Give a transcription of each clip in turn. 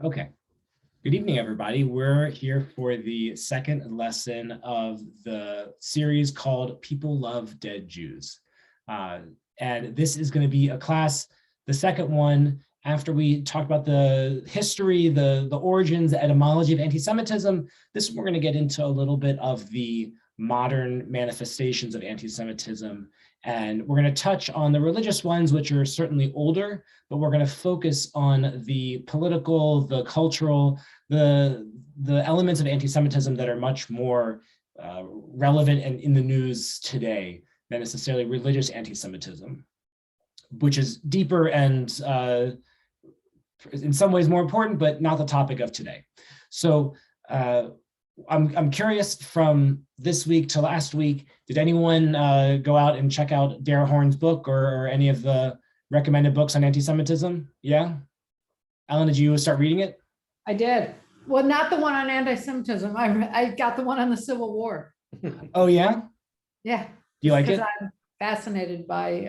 Okay. Good evening, everybody. We're here for the second lesson of the series called People Love Dead Jews. And this is going to be a class, the second one, after we talked about the history, the origins, the etymology of anti-Semitism. This we're going to get into a little bit of the modern manifestations of anti-Semitism. And we're going to touch on the religious ones, which are certainly older, but we're going to focus on the political, the cultural, the elements of anti-Semitism that are much more relevant and in the news today than necessarily religious anti-Semitism, which is deeper and in some ways more important, but not the topic of today. So I'm curious, from this week to last week, did anyone go out and check out Dara Horn's book or any of the recommended books on anti-Semitism? Yeah? Ellen, did you start reading it? I did. Well, not the one on anti-Semitism. I got the one on the Civil War. Oh, yeah? Yeah. Do you like it? I'm fascinated by,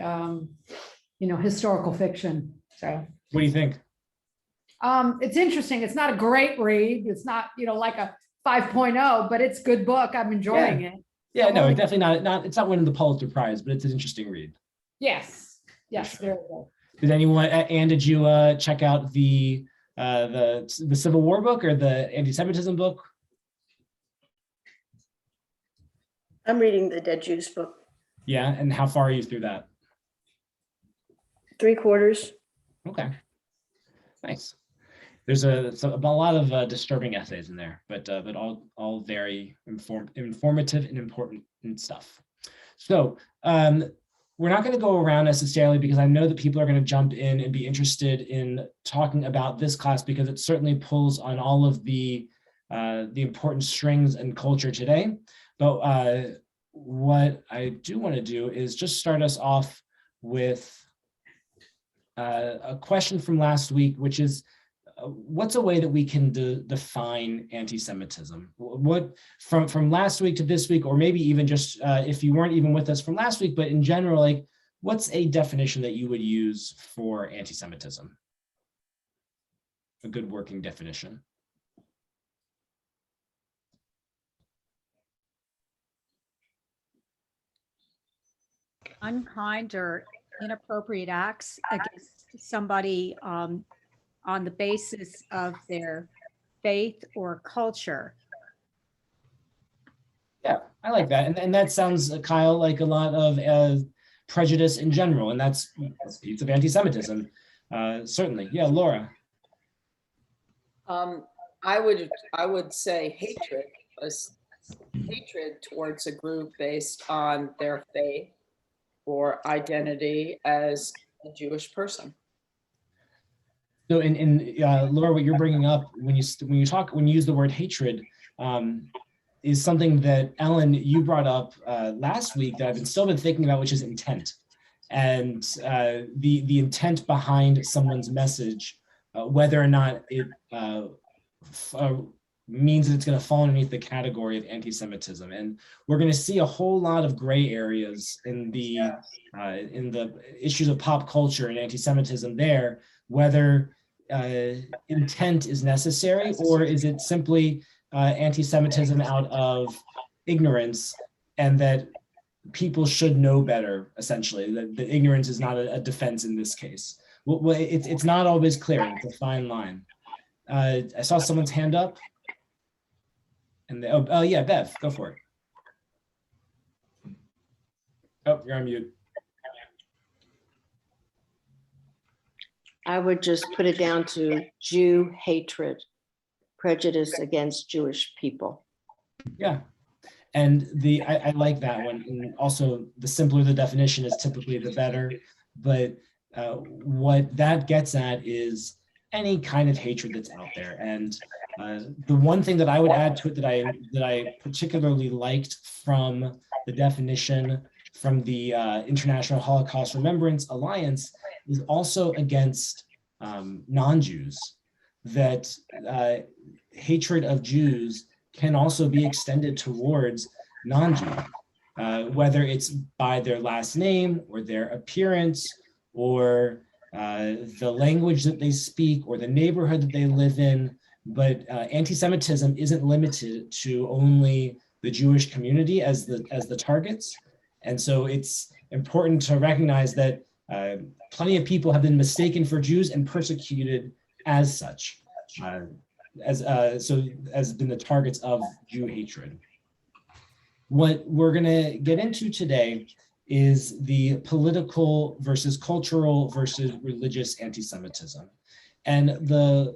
historical fiction. So what do you think? It's interesting. It's not a great read. It's not, like a 5.0, but it's a good book. I'm enjoying it. Yeah, no, it's definitely not. It's not winning the Pulitzer Prize, but it's an interesting read. Yes. Yes. Sure. Very good. Did anyone? And did you check out the Civil War book or the anti-Semitism book? I'm reading the Dead Jews book. Yeah, and how far are you through that? 3/4. Okay, nice. There's a lot of disturbing essays in there, but all very informative and important stuff. So we're not going to go around necessarily, because I know that people are going to jump in and be interested in talking about this class, because it certainly pulls on all of the important strings and culture today. But what I do want to do is just start us off with a question from last week, which is, what's a way that we can define anti-Semitism? What from last week to this week, or maybe even just if you weren't even with us from last week, but in general, like, what's a definition that you would use for anti-Semitism? A good working definition. Unkind or inappropriate acts against somebody on the basis of their faith or culture. Yeah, I like that. And that sounds, Kyle, like a lot of prejudice in general, and that's a piece of anti-Semitism, certainly. Yeah, Laura. I would say hatred towards a group based on their faith or identity as a Jewish person. So in Laura, what you're bringing up when you use the word hatred is something that, Ellen, you brought up last week that I've still been thinking about, which is intent, and the intent behind someone's message, whether or not it means that it's going to fall underneath the category of anti-Semitism. And we're going to see a whole lot of gray areas in the issues of pop culture and anti-Semitism there, whether intent is necessary, or is it simply anti-Semitism out of ignorance, and that people should know better, essentially, that ignorance is not a defense in this case. Well, it's not always clear. It's a fine line. I saw someone's hand up. And oh yeah, Bev, go for it. Oh, you're on mute. I would just put it down to Jew hatred, prejudice against Jewish people. Yeah, and I like that one. And also, the simpler the definition is, typically the better. But what that gets at is any kind of hatred that's out there. And the one thing that I would add to it that I particularly liked from the definition from the International Holocaust Remembrance Alliance is also against non-Jews, that hatred of Jews can also be extended towards non-Jews, whether it's by their last name or their appearance or the language that they speak, or the neighborhood that they live in. But anti-Semitism isn't limited to only the Jewish community as the targets. And so it's important to recognize that plenty of people have been mistaken for Jews and persecuted as such, as been the targets of Jew hatred. What we're going to get into today is the political versus cultural versus religious anti-Semitism. And the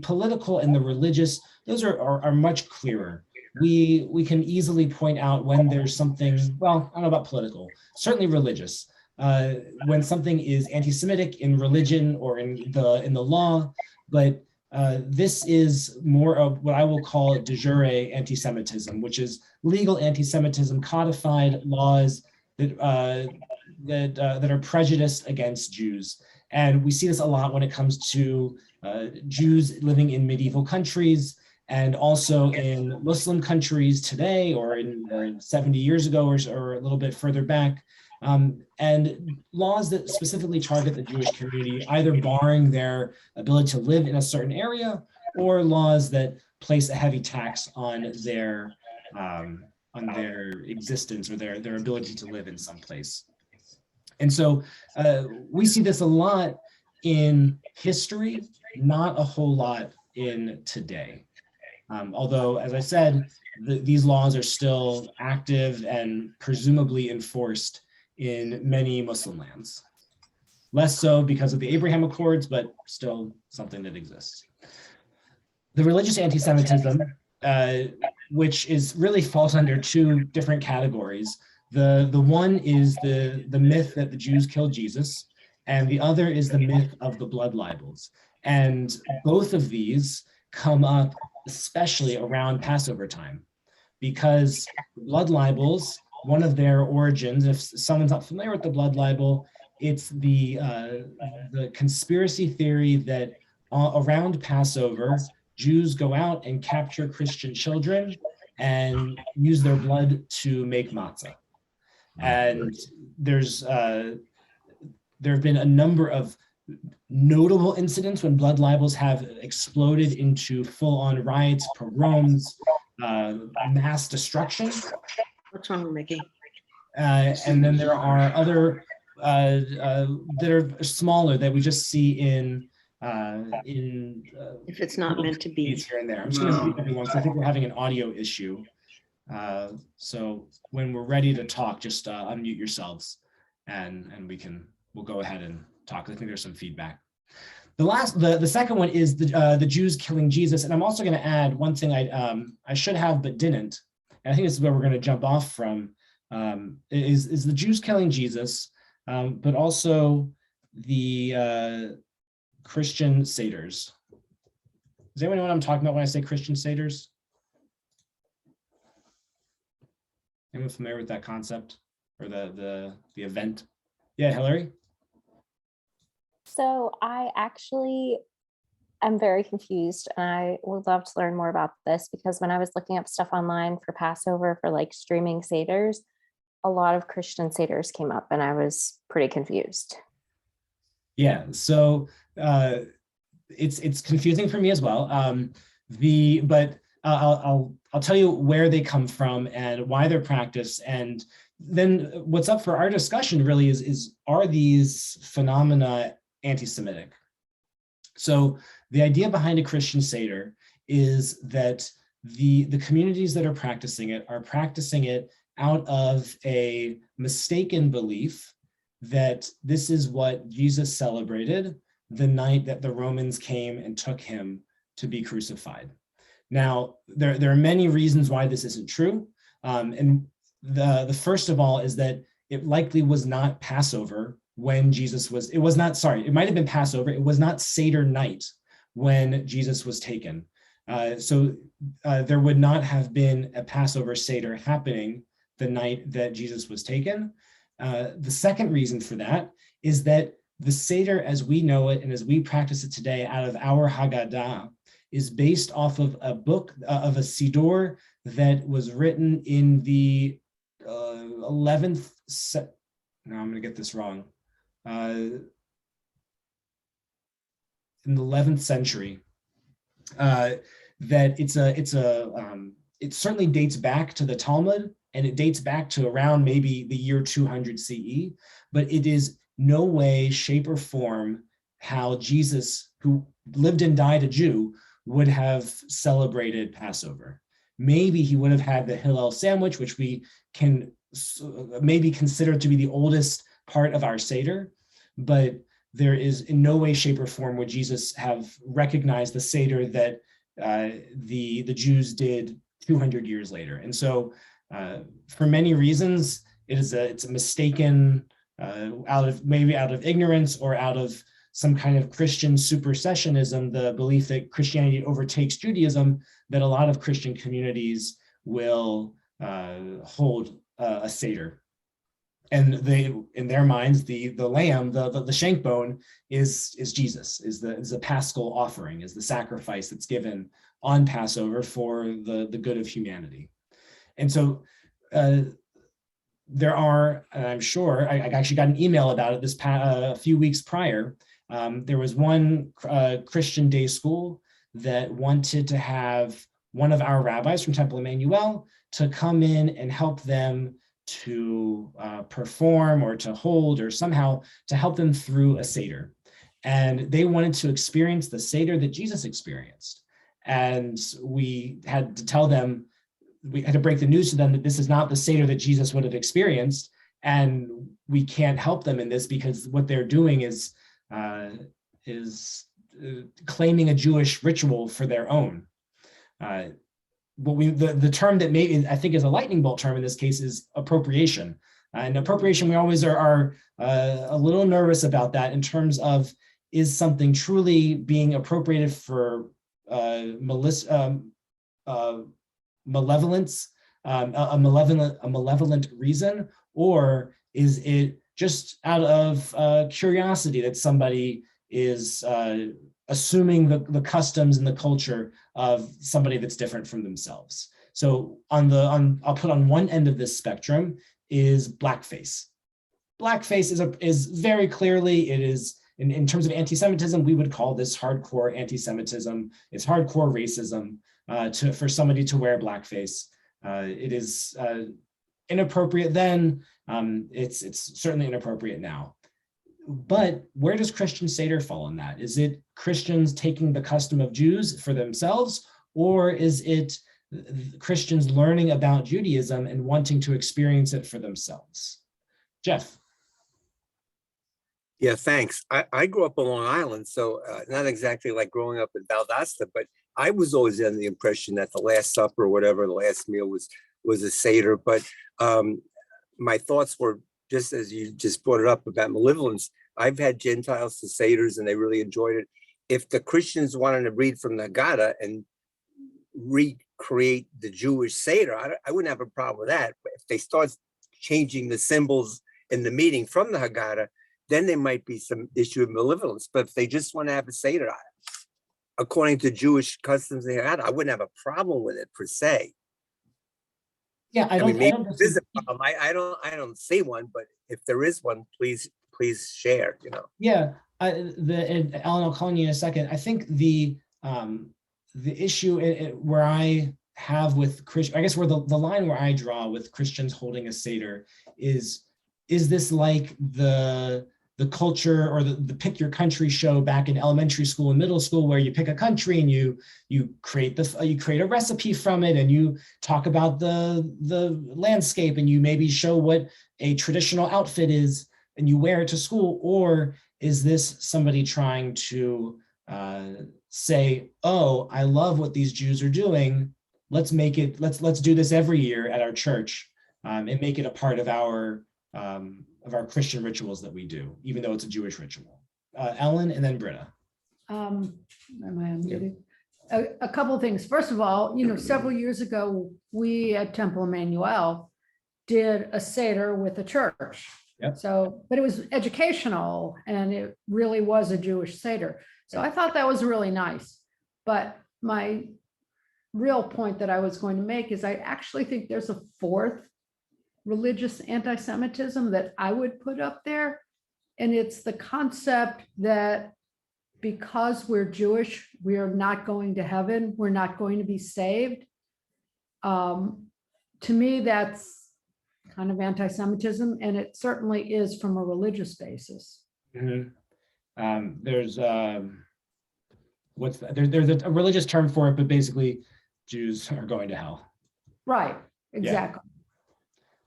political and the religious, those are much clearer. We can easily point out when there's something, well, I don't know about political, certainly religious. When something is anti-Semitic in religion or in the law, but this is more of what I will call de jure anti-Semitism, which is legal anti-Semitism, codified laws that are prejudiced against Jews. And we see this a lot when it comes to Jews living in medieval countries, and also in Muslim countries today, or in 70 years ago, or a little bit further back. And laws that specifically target the Jewish community, either barring their ability to live in a certain area, or laws that place a heavy tax on their existence, or their ability to live in some place. And so we see this a lot in history, not a whole lot in today. Although, as I said, these laws are still active and presumably enforced in many Muslim lands. Less so because of the Abraham Accords, but still something that exists. The religious anti-Semitism, which is really falls under two different categories. The one is the myth that the Jews killed Jesus, and the other is the myth of the blood libels. And both of these come up especially around Passover time, because blood libels, one of their origins, if someone's not familiar with the blood libel, it's the conspiracy theory that around Passover, Jews go out and capture Christian children and use their blood to make matzah. And there have been a number of notable incidents when blood libels have exploded into full-on riots, pogroms, mass destruction. What's wrong, Mickey? And then there are other that are smaller that we just see in if it's not meant to be here and there. I'm just going to mute everyone because I think we're having an audio issue. So when we're ready to talk, just unmute yourselves, and we'll go ahead and talk. I think there's some feedback. The second one is the Jews killing Jesus, and I'm also going to add one thing I should have but didn't. And I think this is where we're going to jump off from. Is the Jews killing Jesus, but also the Christian Seders. Does anyone know what I'm talking about when I say Christian Seders? Anyone familiar with that concept or the event? Yeah, Hillary? So I actually am very confused, and I would love to learn more about this, because when I was looking up stuff online for Passover for like streaming Seders, a lot of Christian Seders came up and I was pretty confused. Yeah, so it's confusing for me as well. But I'll tell you where they come from and why they're practiced, and then what's up for our discussion really is are these phenomena anti-Semitic? So the idea behind a Christian Seder is that the communities that are practicing it out of a mistaken belief that this is what Jesus celebrated the night that the Romans came and took him to be crucified. Now, there are many reasons why this isn't true. And the first of all is that it likely was not Passover when Jesus was, it might have been Passover. It was not Seder night when Jesus was taken. So there would not have been a Passover Seder happening the night that Jesus was taken. The second reason for that is that the Seder as we know it and as we practice it today out of our Haggadah is based off of a book of a Siddur that was written in the 11th, now I'm going to get this wrong, in the 11th century. That it certainly dates back to the Talmud, and it dates back to around maybe the year 200 CE, but it is no way, shape, or form how Jesus, who lived and died a Jew, would have celebrated Passover. Maybe he would have had the Hillel sandwich, which we can maybe consider to be the oldest part of our Seder, but there is in no way, shape, or form would Jesus have recognized the Seder that the Jews did 200 years later. And so for many reasons, it's a mistaken, out of ignorance or out of some kind of Christian supersessionism, the belief that Christianity overtakes Judaism, that a lot of Christian communities will hold a Seder. And they, in their minds, the lamb, the shank bone is Jesus, is the paschal offering, is the sacrifice that's given on Passover for the good of humanity. And so there are, and I'm sure, I actually got an email about it a few weeks prior. There was one Christian day school that wanted to have one of our rabbis from Temple Emanu-El to come in and help them to perform or to hold or somehow to help them through a Seder. And they wanted to experience the Seder that Jesus experienced. And we had to tell them, we had to break the news to them that this is not the Seder that Jesus would have experienced. And we can't help them in this because what they're doing is claiming a Jewish ritual for their own. The term that maybe I think is a lightning bolt term in this case is appropriation. And appropriation, we always are a little nervous about that in terms of, is something truly being appropriated for malevolence, a malevolent reason, or is it just out of curiosity that somebody is assuming the customs and the culture of somebody that's different from themselves? So I'll put on one end of this spectrum is blackface. Blackface is very clearly, it is in terms of anti-Semitism, we would call this hardcore anti-Semitism. It's hardcore racism for somebody to wear blackface. It is inappropriate then. It's certainly inappropriate now. But where does Christian Seder fall in that? Is it Christians taking the custom of Jews for themselves, or is it Christians learning about Judaism and wanting to experience it for themselves? Jeff. Yeah, thanks. I grew up on Long Island, so not exactly like growing up in Valdosta, but I was always under the impression that the Last Supper or whatever, the last meal was a Seder. But my thoughts were, just as you just brought it up about malevolence, I've had Gentiles to Seders and they really enjoyed it. If the Christians wanted to read from the Haggadah and recreate the Jewish Seder, I wouldn't have a problem with that. But if they start changing the symbols in the meeting from the Haggadah, then there might be some issue of malevolence. But if they just want to have a Seder, according to Jewish customs, I wouldn't have a problem with it per se. Yeah, I mean, maybe there's a problem. I don't see one, but if there is one, please share. Yeah, Alan, I'll call on you in a second. I think the issue where I have with Christian, I guess where the line where I draw with Christians holding a Seder is this like the culture or the pick your country show back in elementary school and middle school, where you pick a country and you create a recipe from it and you talk about the landscape and you maybe show what a traditional outfit is and you wear it to school? Or is this somebody trying to say, oh, I love what these Jews are doing, let's do this every year at our church and make it a part of our Christian rituals that we do, even though it's a Jewish ritual. Ellen and then Britta. Am I unmuted? A couple of things. First of all, several years ago, we at Temple Emanu-El did a Seder with the church. Yep. But it was educational and it really was a Jewish Seder. So I thought that was really nice. But my real point that I was going to make is I actually think there's a fourth religious anti-Semitism that I would put up there. And it's the concept that because we're Jewish, we are not going to heaven, we're not going to be saved. To me, that's kind of anti-Semitism, and it certainly is from a religious basis. Mhm. There's there's a religious term for it, but basically Jews are going to hell. Right, exactly.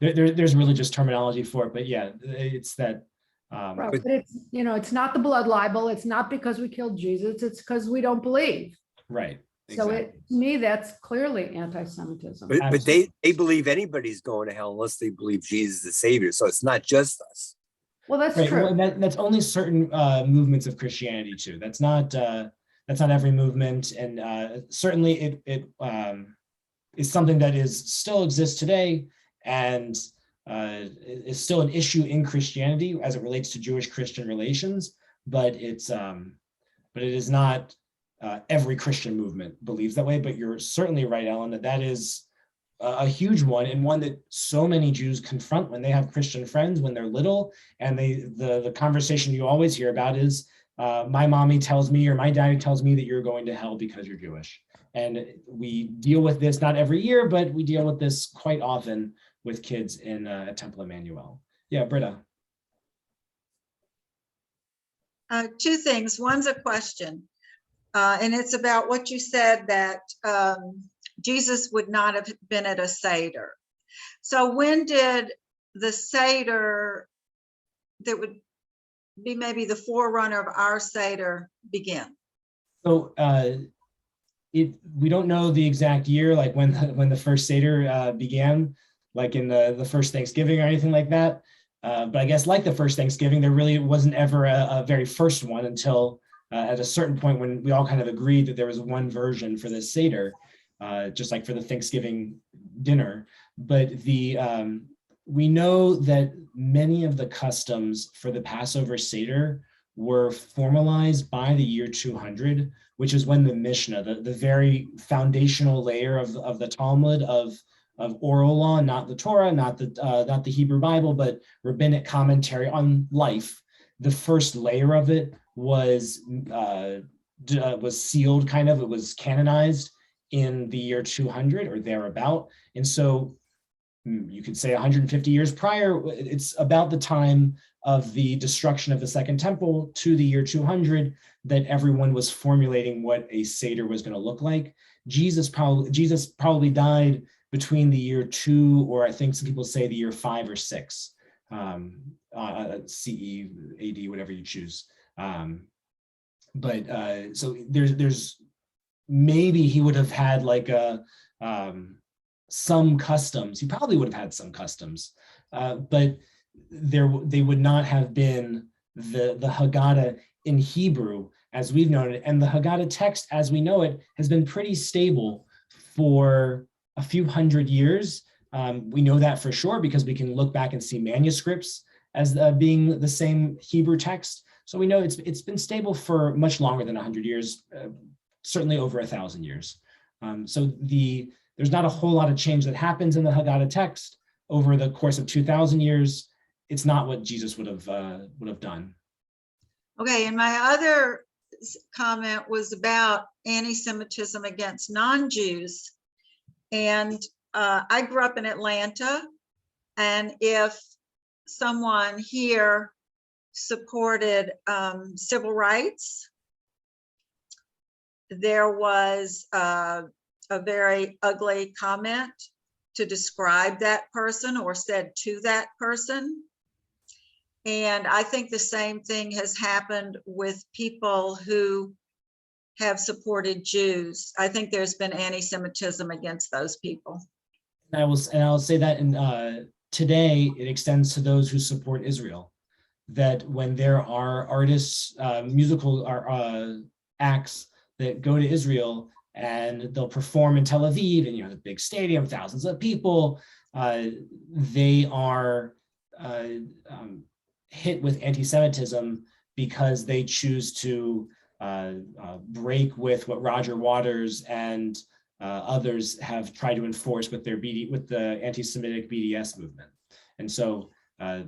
There's religious terminology for it, but yeah, it's that. Right, But- but it's, it's not the blood libel. It's not because we killed Jesus. It's because we don't believe. Right. So Exactly. to me, that's clearly anti-Semitism. But they believe anybody's going to hell unless they believe Jesus is the Savior. So it's not just us. Well, that's Right. Well, true. that's only certain movements of Christianity too. That's not every movement, and certainly it is something that is still exists today, and is still an issue in Christianity as it relates to Jewish-Christian relations. But it is not every Christian movement believes that way. But you're certainly right, Ellen, that is a huge one, and one that so many Jews confront when they have Christian friends when they're little, and the conversation you always hear about is, my mommy tells me or my daddy tells me that you're going to hell because you're Jewish. And we deal with this not every year, but we deal with this quite often with kids in Temple Emanu-El. Yeah, Britta. Two things. One's a question, and it's about what you said that Jesus would not have been at a Seder. So when did the Seder that would be maybe the forerunner of our Seder begin? So we don't know the exact year, like when the first Seder began, like in the first Thanksgiving or anything like that. But I guess like the first Thanksgiving, there really wasn't ever a very first one until at a certain point when we all kind of agreed that there was one version for this Seder. Just like for the Thanksgiving dinner. But we know that many of the customs for the Passover Seder were formalized by the year 200, which is when the Mishnah, the very foundational layer of the Talmud of oral law, not the Torah, not the Hebrew Bible, but rabbinic commentary on life. The first layer of it was sealed, kind of. It was canonized in the year 200 or thereabout. And so you could say 150 years prior, it's about the time of the destruction of the Second Temple to the year 200 that everyone was formulating what a Seder was going to look like. Jesus probably died between the year 2, or I think some people say the year 5 or 6, CE, AD, whatever you choose. So there's maybe he would have had like some customs. He probably would have had some customs, but they would not have been the Haggadah in Hebrew as we've known it. And the Haggadah text as we know it has been pretty stable for a few hundred years. We know that for sure because we can look back and see manuscripts as being the same Hebrew text. So we know it's been stable for much longer than 100 years, certainly over 1,000 years. So there's not a whole lot of change that happens in the Haggadah text over the course of 2,000 years. It's not what Jesus would have done. Okay, and my other comment was about anti-Semitism against non-Jews. And I grew up in Atlanta, and if someone here supported civil rights, there was a very ugly comment to describe that person or said to that person. And I think the same thing has happened with people who have supported Jews. I think there's been anti-Semitism against those people. And I'll say that today it extends to those who support Israel. That when there are artists, musical acts that go to Israel and they'll perform in Tel Aviv, and the big stadium, thousands of people, they are hit with anti-Semitism because they choose to break with what Roger Waters and others have tried to enforce with the anti-Semitic BDS movement. And so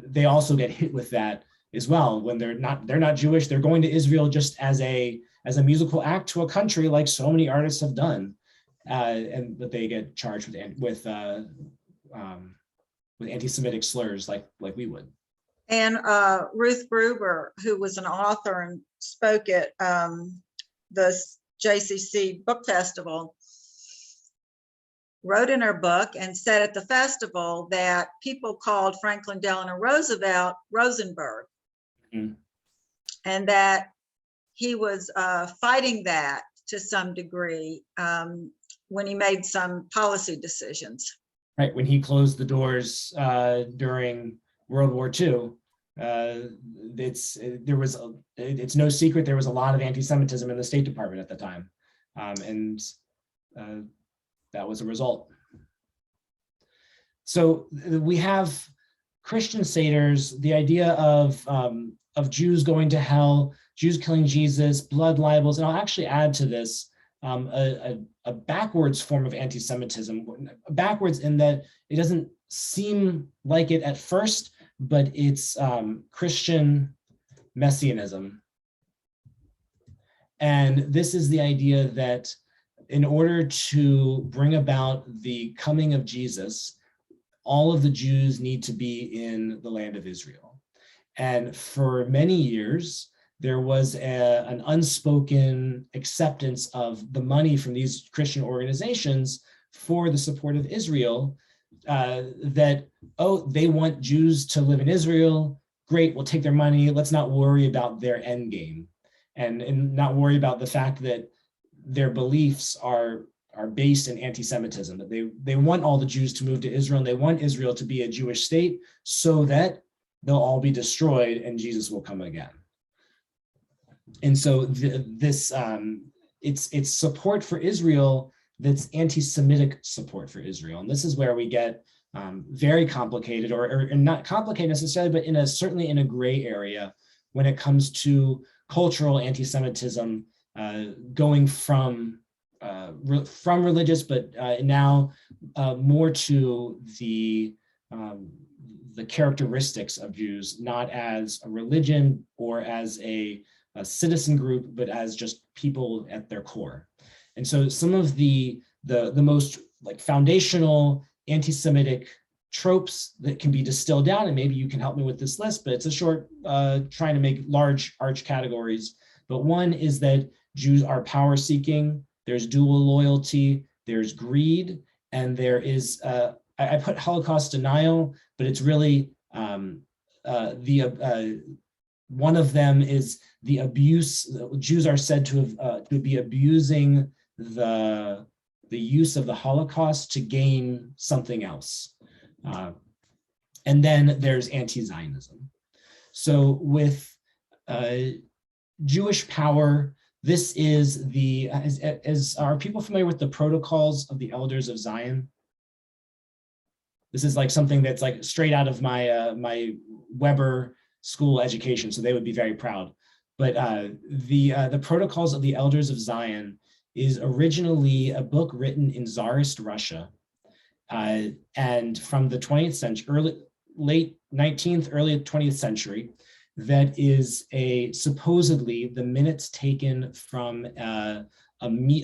they also get hit with that as well. When they're not Jewish, they're going to Israel just as a musical act to a country, like so many artists have done, but they get charged with anti-Semitic slurs like we would. And Ruth Gruber, who was an author and spoke at the JCC Book Festival, wrote in her book and said at the festival that people called Franklin Delano Roosevelt Rosenberg, and that he was fighting that to some degree when he made some policy decisions. Right, when he closed the doors during World War II, it's no secret there was a lot of anti-Semitism in the State Department at the time, and that was a result. So we have Christian satyrs, the idea of Jews going to hell, Jews killing Jesus, blood libels, and I'll actually add to this a backwards form of anti-Semitism, backwards in that it doesn't seem like it at first, but it's Christian messianism. And this is the idea that in order to bring about the coming of Jesus, all of the Jews need to be in the land of Israel. And for many years, there was an unspoken acceptance of the money from these Christian organizations for the support of Israel, that, oh, they want Jews to live in Israel. Great, we'll take their money. Let's not worry about their end game, and not worry about the fact that their beliefs are based in anti-Semitism, that they want all the Jews to move to Israel, and they want Israel to be a Jewish state so that they'll all be destroyed and Jesus will come again. And so it's support for Israel that's anti-Semitic support for Israel. And this is where we get very complicated, or not complicated necessarily, but certainly in a gray area when it comes to cultural anti-Semitism, going from religious, but now more to the characteristics of Jews, not as a religion or as a citizen group, but as just people at their core. And so some of the most like foundational anti-Semitic tropes that can be distilled down, and maybe you can help me with this list, but it's a short, trying to make large arch categories. But one is that Jews are power seeking, there's dual loyalty, there's greed, and there is, I put Holocaust denial, but it's really one of them is the abuse. Jews are said to be abusing the use of the Holocaust to gain something else. And then there's anti-Zionism. So with Jewish power, this is are people familiar with the protocols of the Elders of Zion? This is like something that's like straight out of my my Weber school education, so they would be very proud. But the Protocols of the Elders of Zion is originally a book written in Tsarist Russia, and from the 20th century, late 19th, early 20th century, that is supposedly the minutes taken from a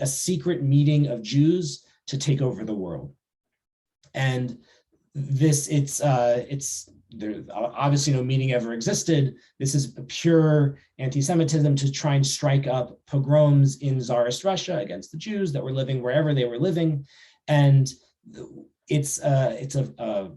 secret meeting of Jews to take over the world. And this, there's obviously no meeting ever existed. This is a pure anti-Semitism to try and strike up pogroms in Tsarist Russia against the Jews that were living wherever they were living. And it's a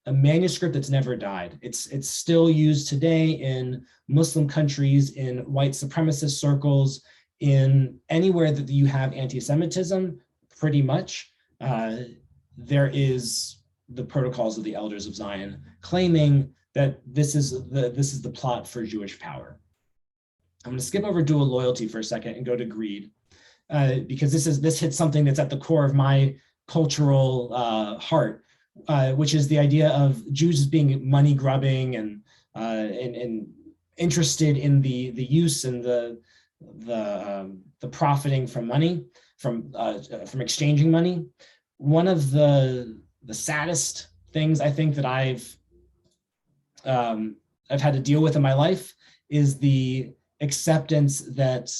manuscript that's never died. It's still used today in Muslim countries, in white supremacist circles, in anywhere that you have anti-Semitism, pretty much. There is the Protocols of the Elders of Zion, claiming that this is the plot for Jewish power. I'm going to skip over dual loyalty for a second and go to greed, because this hits something that's at the core of my cultural heart, which is the idea of Jews as being money grubbing and interested in the use and the profiting from money, from exchanging money. One of the saddest things I think that I've I've had to deal with in my life is the acceptance that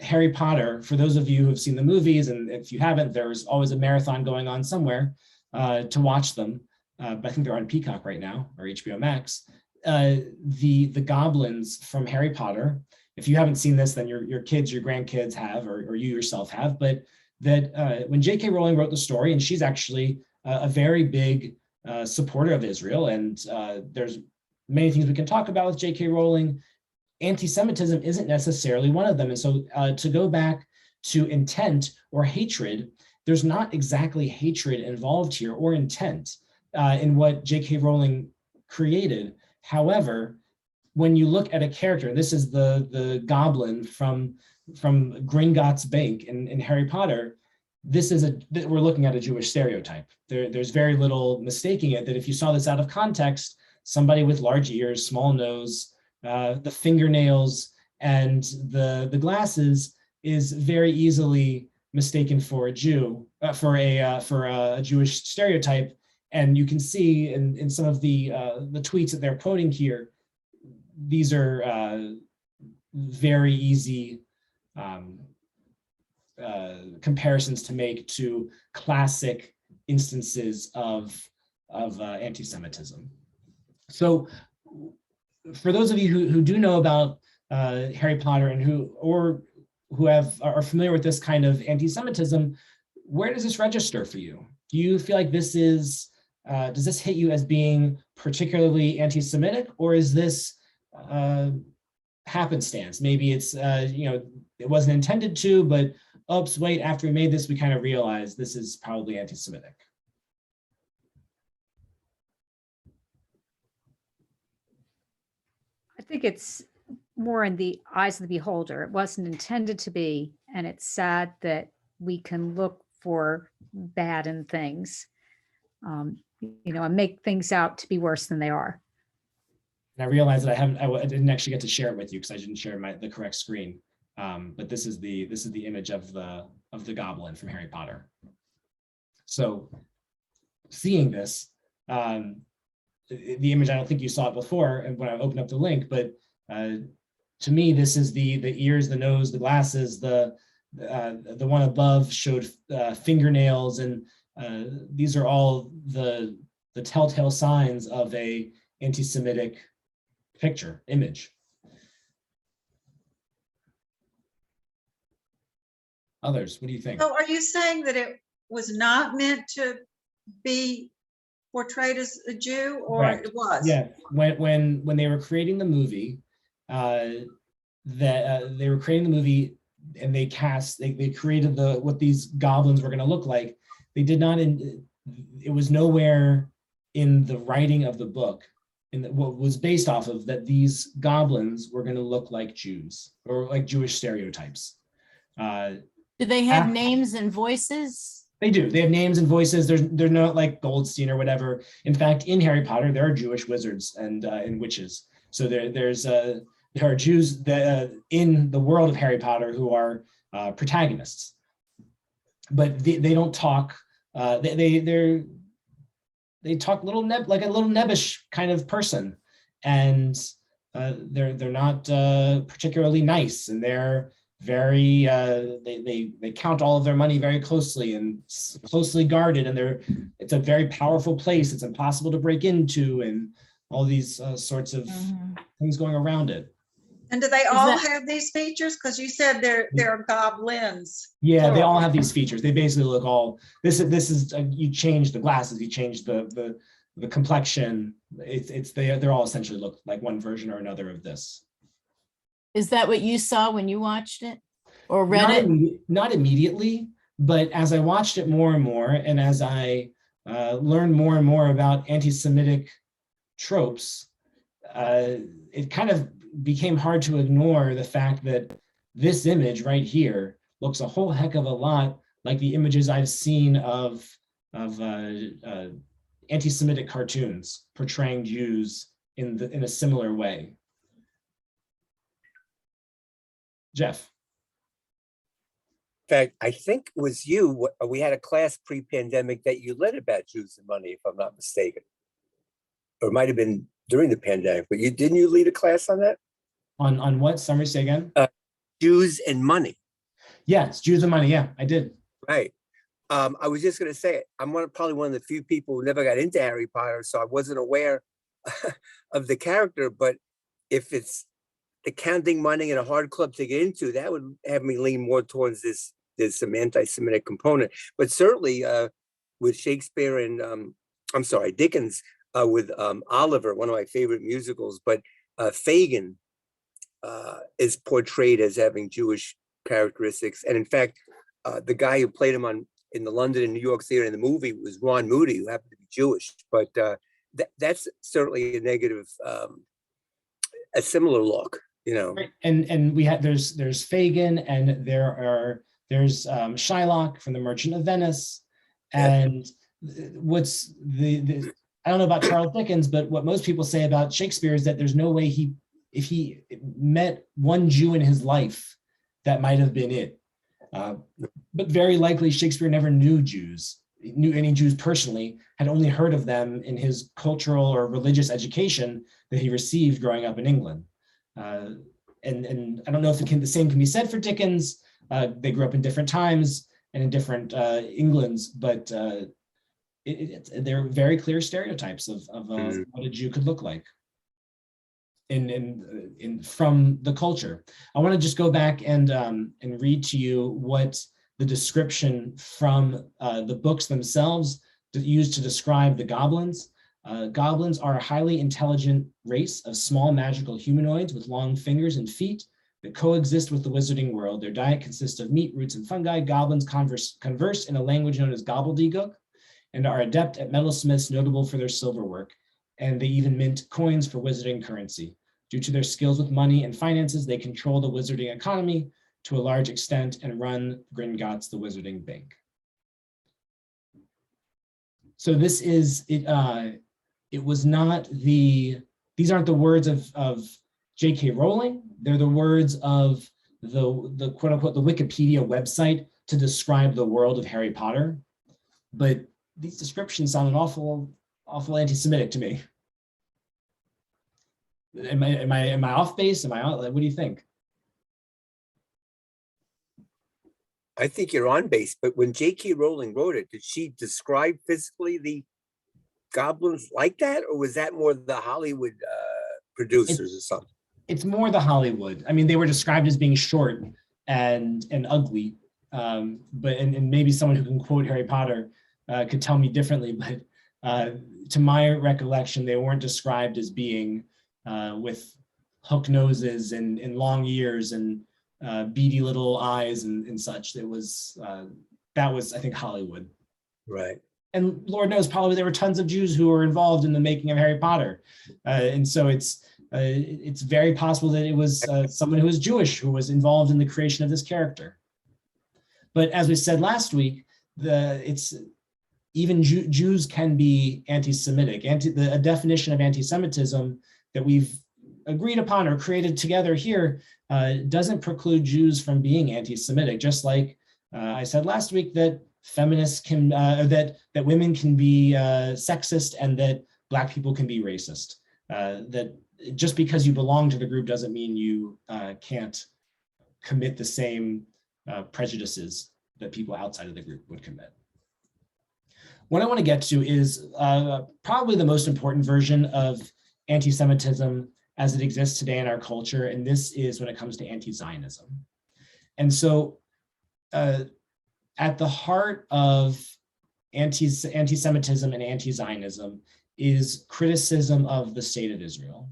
Harry Potter, for those of you who have seen the movies, and if you haven't, there's always a marathon going on somewhere to watch them. But I think they're on Peacock right now, or HBO Max. The goblins from Harry Potter, if you haven't seen this, then your kids, your grandkids have, or you yourself have, but that when J.K. Rowling wrote the story, and she's actually a very big supporter of Israel, and there's many things we can talk about with J.K. Rowling, anti-Semitism isn't necessarily one of them. And so to go back to intent or hatred, there's not exactly hatred involved here or intent in what J.K. Rowling created. However, when you look at a character, this is the goblin from Gringotts Bank in Harry Potter, we're looking at a Jewish stereotype. There's very little mistaking it, that if you saw this out of context, somebody with large ears, small nose, the fingernails, and the glasses is very easily mistaken for a Jew, for a Jewish stereotype. And you can see in some of the tweets that they're quoting here, these are very easy comparisons to make to classic instances of anti-Semitism. So for those of you who do know about Harry Potter and who are familiar with this kind of anti-Semitism, where does this register for you? Do you feel like this is, does this hit you as being particularly anti-Semitic, or is this happenstance? Maybe it's, it wasn't intended to, but oops, wait, after we made this, we kind of realized this is probably anti-Semitic. I think it's more in the eyes of the beholder. It wasn't intended to be, and it's sad that we can look for bad in things, and make things out to be worse than they are. And I realized that I didn't actually get to share it with you because I didn't share the correct screen. But this is the image of the goblin from Harry Potter. So seeing this, the image, I don't think you saw it before and when I opened up the link, but to me, this is the ears, the nose, the glasses, the one above showed fingernails, and these are all the telltale signs of a anti-Semitic image. Others, what do you think? So are you saying that it was not meant to be portrayed as a Jew, or Correct. it was? Yeah, when they were creating the movie, they were creating the movie, and they created what these goblins were going to look like. They did not, it was nowhere in the writing of the book, what was based off of, that these goblins were going to look like Jews or like Jewish stereotypes. Do they have names and voices? They do. They have names and voices. They're not like Goldstein or whatever. In fact, in Harry Potter, there are Jewish wizards and witches. So there are Jews that, in the world of Harry Potter who are protagonists, but they don't talk. They talk like a little nebbish kind of person, and they're not particularly nice, and they're very they count all of their money very closely and closely guarded, and it's a very powerful place. It's impossible to break into, and all these sorts of things going around it. And do they all have these features? Because you said they're goblins. Yeah, they all have these features. They basically look all. This is you change the glasses, you change the complexion. They're all essentially look like one version or another of this. Is that what you saw when you watched it or read Not immediately, but as I watched it more and more, and as I learned more and more about anti-Semitic tropes, it kind of became hard to ignore the fact that this image right here looks a whole heck of a lot like the images I've seen of anti-Semitic cartoons portraying Jews in a similar way. Jeff. In fact, I think it was you, we had a class pre-pandemic that you led about Jews and money, if I'm not mistaken. Or it might have been during the pandemic, but didn't you lead a class on that? On what? Summary, say again? Jews and money. Yes, Jews and money. Yeah, I did. Right. I was just going to say, I'm probably one of the few people who never got into Harry Potter, so I wasn't aware of the character. But if it's the counting money and a hard club to get into, that would have me lean more towards this. There's some anti-Semitic component, but certainly with Shakespeare and I'm sorry, Dickens with Oliver, one of my favorite musicals. But Fagin is portrayed as having Jewish characteristics, and in fact, the guy who played him in the London and New York theater in the movie was Ron Moody, who happened to be Jewish. But that's certainly a negative, a similar look, you know. Right. And we had there's Fagin, and there's Shylock from The Merchant of Venice, and what's the I don't know about Charles Dickens, but what most people say about Shakespeare is that there's no way if he met one Jew in his life, that might have been it. But very likely Shakespeare never knew any Jews personally, had only heard of them in his cultural or religious education that he received growing up in England. And I don't know if the same can be said for Dickens. They grew up in different times and in different Englands, but they're very clear stereotypes of what a Jew could look like from the culture. I want to just go back and read to you what the description from the books themselves used to describe the goblins. Goblins are a highly intelligent race of small magical humanoids with long fingers and feet that coexist with the wizarding world. Their diet consists of meat, roots, and fungi. Goblins converse in a language known as gobbledygook and are adept at metalsmiths, notable for their silver work. And they even mint coins for wizarding currency. Due to their skills with money and finances, they control the wizarding economy to a large extent and run Gringotts, the wizarding bank. So this is it. It was not these aren't the words of J.K. Rowling. They're the words of the quote unquote the Wikipedia website to describe the world of Harry Potter. But these descriptions sound an awful anti-Semitic to me. Am I off base? What do you think? I think you're on base, but when J.K. Rowling wrote it, did she describe physically the goblins like that, or was that more the Hollywood producers or something? It's more the Hollywood. I mean, they were described as being short and ugly, but maybe someone who can quote Harry Potter could tell me differently. But to my recollection, they weren't described as being with hook noses and long ears and beady little eyes and such. That was I think Hollywood. Right. And Lord knows, probably there were tons of Jews who were involved in the making of Harry Potter, and so it's very possible that it was someone who was Jewish who was involved in the creation of this character. But as we said last week, even Jews can be anti-Semitic. A definition of anti-Semitism that we've agreed upon or created together here doesn't preclude Jews from being anti-Semitic. Just like I said last week that feminists can, that women can be sexist and that Black people can be racist. That just because you belong to the group doesn't mean you can't commit the same prejudices that people outside of the group would commit. What I want to get to is probably the most important version of anti-Semitism as it exists today in our culture, and this is when it comes to anti-Zionism. And so at the heart of anti-Semitism and anti-Zionism is criticism of the state of Israel.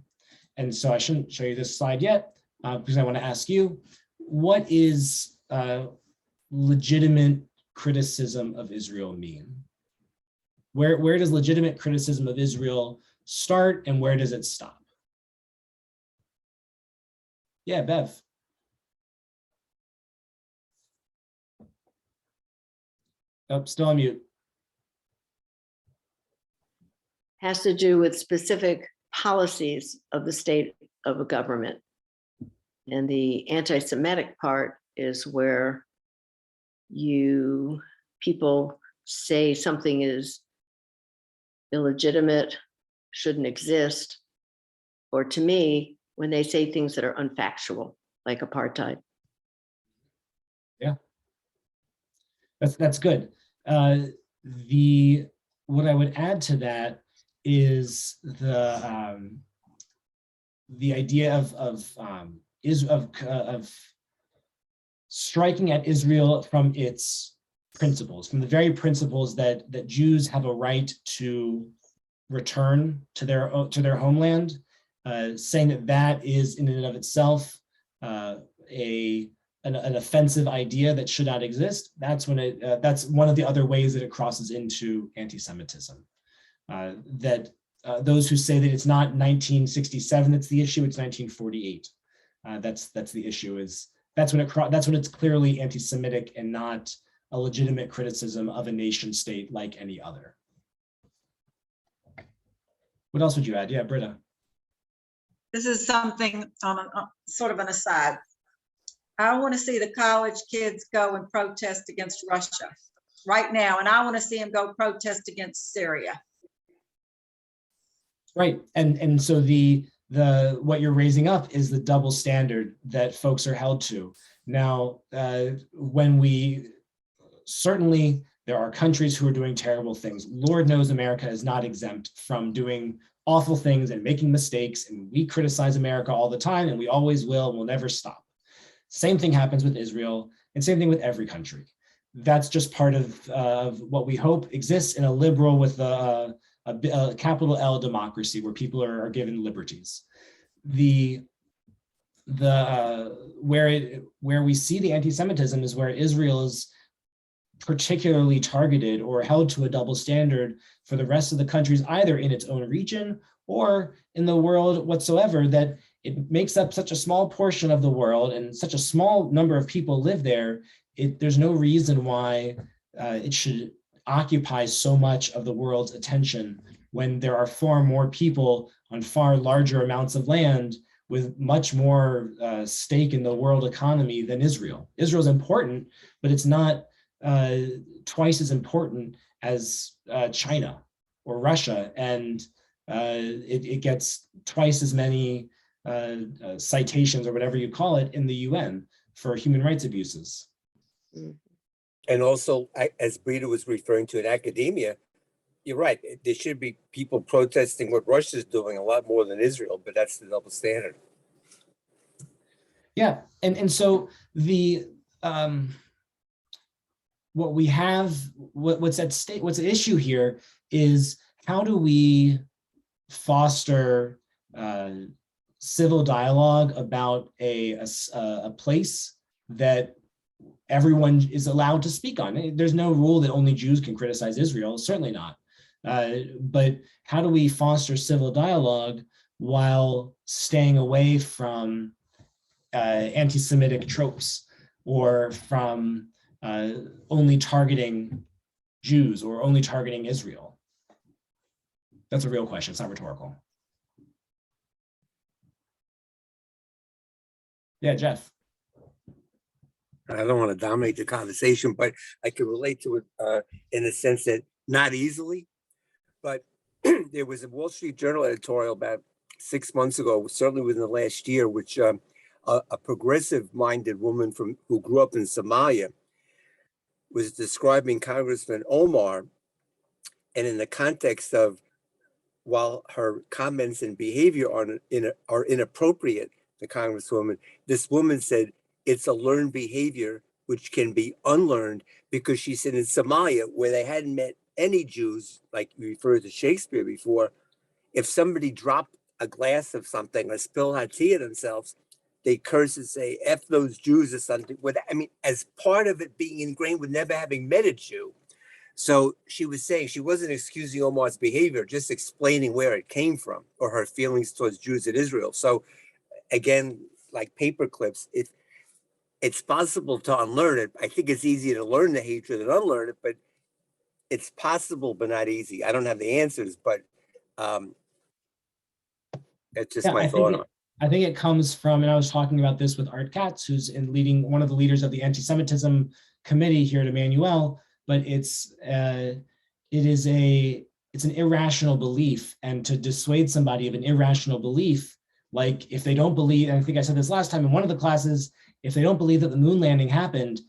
And so I shouldn't show you this slide yet, because I want to ask you, what is legitimate criticism of Israel mean? Where does legitimate criticism of Israel start and where does it stop? Yeah, Bev. Oh, still on mute. Has to do with specific policies of the state of a government. And the anti-Semitic part is where people say something is illegitimate, shouldn't exist, or to me, when they say things that are unfactual, like apartheid. Yeah, that's good. What I would add to that is the idea of striking at Israel from its principles, from the very principles that Jews have a right to return to their homeland, saying that is in and of itself an offensive idea that should not exist. That's when that's one of the other ways that it crosses into anti-Semitism. Those who say that it's not 1967 that's the issue, it's 1948. That's the issue. That's when it's clearly anti-Semitic and not a legitimate criticism of a nation state like any other. What else would you add? Yeah, Britta. This is something on sort of an aside. I want to see the college kids go and protest against Russia right now, and I want to see them go protest against Syria. Right, and so the what you're raising up is the double standard that folks are held to. Now, certainly there are countries who are doing terrible things. Lord knows America is not exempt from doing awful things and making mistakes, and we criticize America all the time, and we always will, and we'll never stop. Same thing happens with Israel, and same thing with every country. That's just part of what we hope exists in a liberal with a capital L democracy where people are given liberties. Where we see the anti-Semitism is where Israel is particularly targeted or held to a double standard for the rest of the countries, either in its own region or in the world whatsoever, that it makes up such a small portion of the world and such a small number of people live there. There's no reason why it should occupy so much of the world's attention when there are far more people on far larger amounts of land with much more stake in the world economy than Israel. Israel's important, but it's not twice as important as China or Russia, and it gets twice as many citations or whatever you call it in the UN for human rights abuses. And also, as Brita was referring to in academia, you're right. There should be people protesting what Russia's doing a lot more than Israel, but that's the double standard. Yeah, and so what we have, what's at stake, what's at issue here is how do we foster civil dialogue about a place that everyone is allowed to speak on. There's no rule that only Jews can criticize Israel, certainly not. But how do we foster civil dialogue while staying away from anti-Semitic tropes or from only targeting Jews or only targeting Israel? That's a real question. It's not rhetorical. Yeah, Jeff. I don't want to dominate the conversation, but I can relate to it in the sense that not easily, but there was a Wall Street Journal editorial about 6 months ago, certainly within the last year, which a progressive-minded woman who grew up in Somalia was describing Congressman Omar, and in the context of, while her comments and behavior are inappropriate, the Congresswoman, this woman said, it's a learned behavior which can be unlearned, because she said in Somalia, where they hadn't met any Jews, like you referred to Shakespeare before, if somebody dropped a glass of something or spilled hot tea at themselves, they curse and say, F those Jews or something. I mean, as part of it being ingrained with never having met a Jew. So she was saying, she wasn't excusing Omar's behavior, just explaining where it came from or her feelings towards Jews in Israel. So again, like paper clips, it's possible to unlearn it. I think it's easier to learn the hatred than unlearn it, but it's possible, but not easy. I don't have the answers, but that's just my thought on it. I think it comes from, and I was talking about this with Art Katz, who's one of the leaders of the anti-Semitism committee here at Emanu-El, but it's an irrational belief, and to dissuade somebody of an irrational belief Like if they don't believe, and I think I said this last time in one of the classes, if they don't believe that the moon landing happened,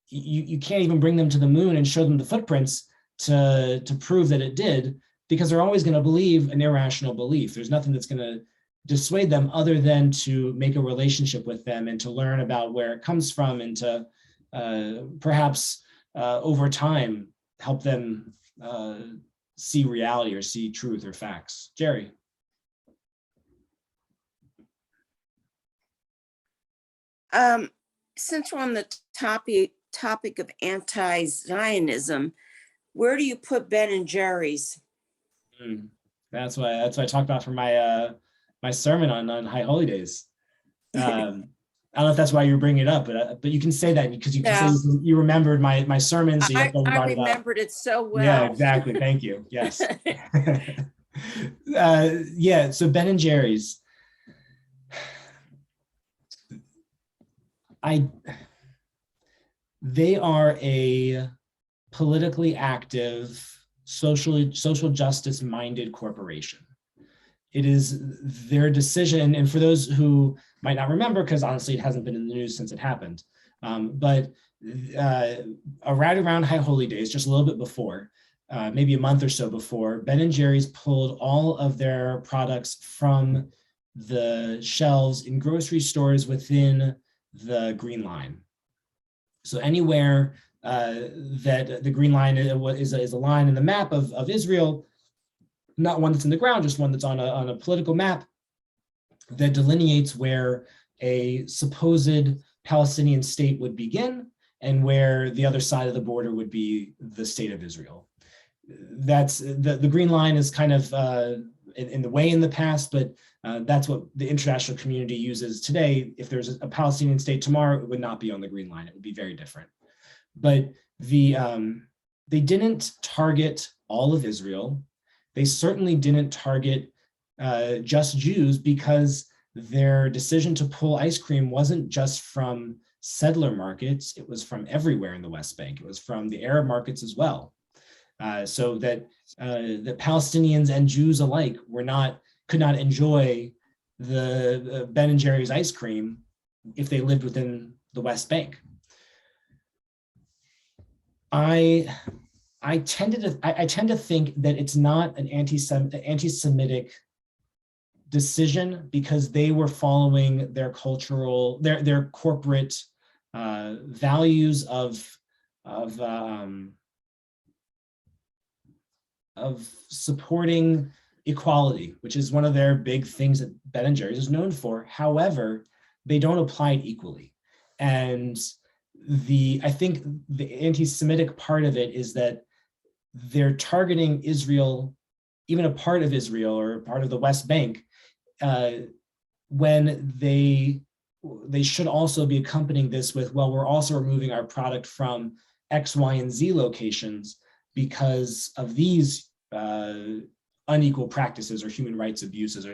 you can't even bring them to the moon and show them the footprints to prove that it did, because they're always going to believe an irrational belief. There's nothing that's going to dissuade them other than to make a relationship with them and to learn about where it comes from, and to perhaps over time help them see reality or see truth or facts. Jerry. Since we're on the topic of anti-Zionism, where do you put Ben and Jerry's? That's what I talked about for my my sermon on High Holy Days. I don't know if that's why you were bringing it up, but you can say that because you can say you remembered my sermon, so I brought it up. remembered it so well. Yeah, exactly. Thank you. Yes. Yeah. So Ben and Jerry's. They are a politically active, social justice minded corporation. It is their decision, and for those who might not remember, because honestly it hasn't been in the news since it happened, but right around High Holy Days, just a little bit before, maybe a month or so before, Ben and Jerry's pulled all of their products from the shelves in grocery stores within the Green Line. So anywhere that the Green Line is a line in the map of Israel, not one that's in the ground, just one that's on a political map that delineates where a supposed Palestinian state would begin and where the other side of the border would be the state of Israel. That's the Green Line is kind of in the way in the past, but that's what the international community uses today. If there's a Palestinian state tomorrow, it would not be on the Green Line. It would be very different. But they didn't target all of Israel. They certainly didn't target just Jews, because their decision to pull ice cream wasn't just from settler markets. It was from everywhere in the West Bank. It was from the Arab markets as well. So that the Palestinians and Jews alike could not enjoy the Ben and Jerry's ice cream if they lived within the West Bank. I tend to think that it's not an anti-Semitic decision, because they were following their corporate values of supporting equality, which is one of their big things that Ben and Jerry's is known for. However, they don't apply it equally. And I think the anti-Semitic part of it is that they're targeting Israel, even a part of Israel or part of the West Bank, when they should also be accompanying this with, well, we're also removing our product from X, Y, and Z locations because of these unequal practices or human rights abuses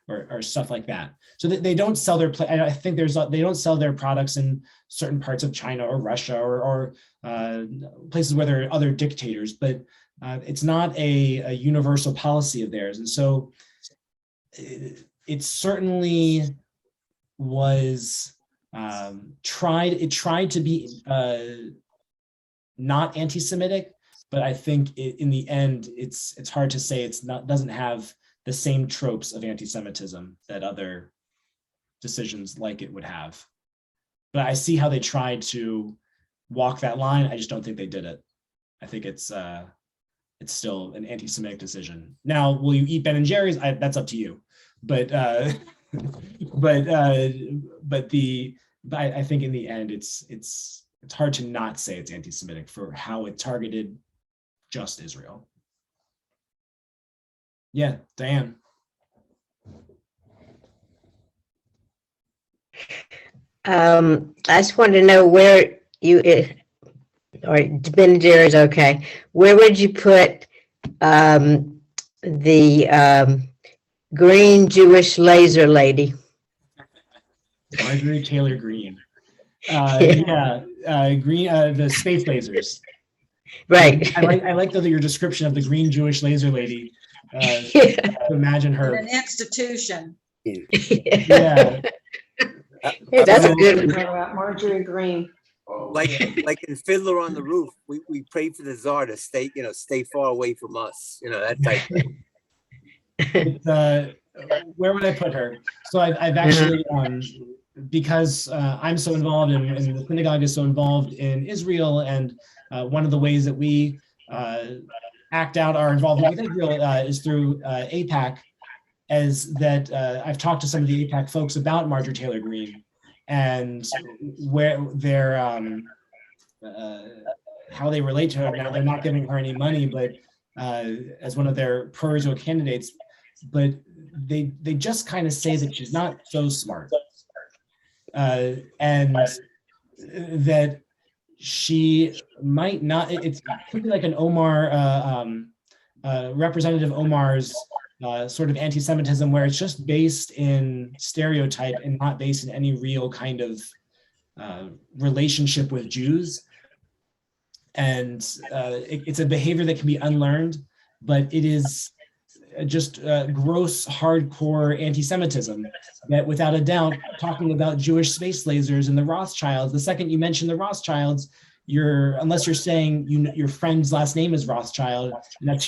or stuff like that. So that they don't sell their, I think they don't sell their products in certain parts of China or Russia or places where there are other dictators, but it's not a universal policy of theirs. And so it certainly was tried to be not anti-Semitic, but I think in the end, it's hard to say doesn't have the same tropes of anti-Semitism that other decisions like it would have. But I see how they tried to walk that line. I just don't think they did it. I think it's still an anti-Semitic decision. Now, will you eat Ben and Jerry's? That's up to you. But I think in the end, it's hard to not say it's anti-Semitic for how it targeted just Israel. Yeah, Diane. I just wanted to know where or Ben and Jerry's, okay. Where would you put the green Jewish laser lady? Marjorie Taylor Greene. Green, the space lasers. right. I like your description of the green Jewish laser lady. Yeah. Imagine her. In an institution. Yeah. Hey, that's a So- good one. About Marjorie Green. Like in Fiddler on the Roof, we pray for the czar to stay far away from us, that type of thing. It's, where would I put her? So I've actually, because I'm so involved and the synagogue is so involved in Israel, and one of the ways that we act out our involvement with Israel is through APAC, as that I've talked to some of the APAC folks about Marjorie Taylor Greene and where they're how they relate to her. Now they're not giving her any money, but as one of their pro-Israel candidates, but they just kind of say that she's not so smart, and that she might not. It's could be like an Representative Omar's sort of anti-Semitism, where it's just based in stereotype and not based in any real kind of relationship with Jews. And it's a behavior that can be unlearned, but it is just gross, hardcore anti-Semitism that, without a doubt, talking about Jewish space lasers and the Rothschilds, the second you mention the Rothschilds, unless you're saying your friend's last name is Rothschild, and that's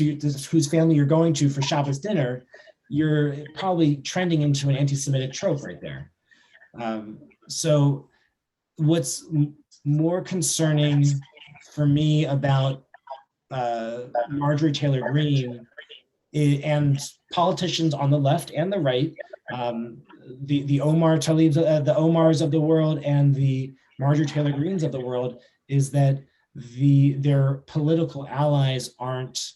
whose family you're going to for Shabbos dinner, you're probably trending into an anti-Semitic trope right there. So what's more concerning for me about Marjorie Taylor Greene and politicians on the left and the right, the Omar Talibs, the Omars of the world, and the Marjorie Taylor Greenes of the world, is that their political allies aren't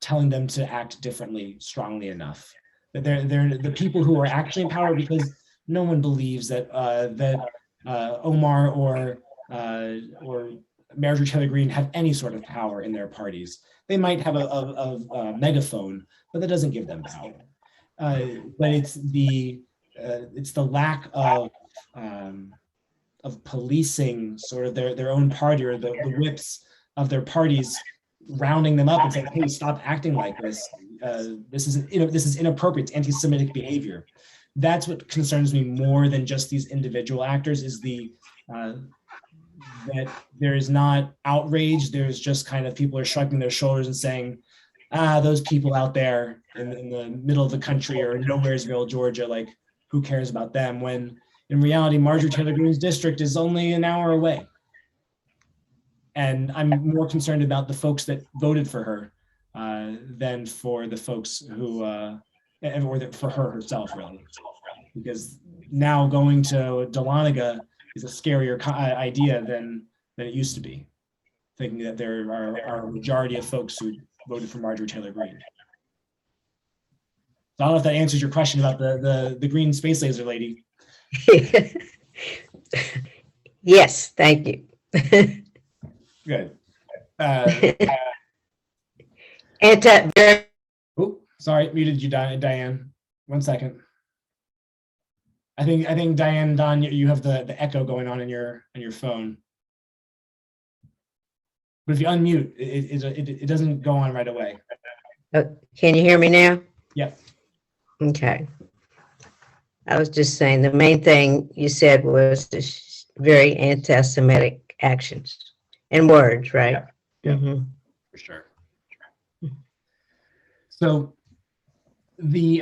telling them to act differently strongly enough. That they're the people who are actually in power, because no one believes that Omar or Marjorie Taylor Greene have any sort of power in their parties. They might have a megaphone, but that doesn't give them power. But it's the lack of policing sort of their own party, or the whips of their parties rounding them up and saying, "Hey, stop acting like this. This is inappropriate. It's anti-Semitic behavior." That's what concerns me more than just these individual actors, is that there is not outrage. There's just kind of people are shrugging their shoulders and saying, those people out there in the middle of the country or in Nowheresville, Georgia, like, who cares about them? When in reality, Marjorie Taylor Greene's district is only an hour away. And I'm more concerned about the folks that voted for her than for the folks who, or for her herself, really. Because now going to Dahlonega is a scarier idea than it used to be, thinking that there are a majority of folks who voted for Marjorie Taylor Greene. So I don't know if that answers your question about the green space laser lady. Yes, thank you. Good. Oh, sorry, muted you, Diane. 1 second. I think Diane, Don, you have the echo going on in your phone. But if you unmute, it doesn't go on right away. Can you hear me now? Yep. Okay. I was just saying the main thing you said was very anti-Semitic actions and words, right? Yeah. Mm-hmm. For sure. So the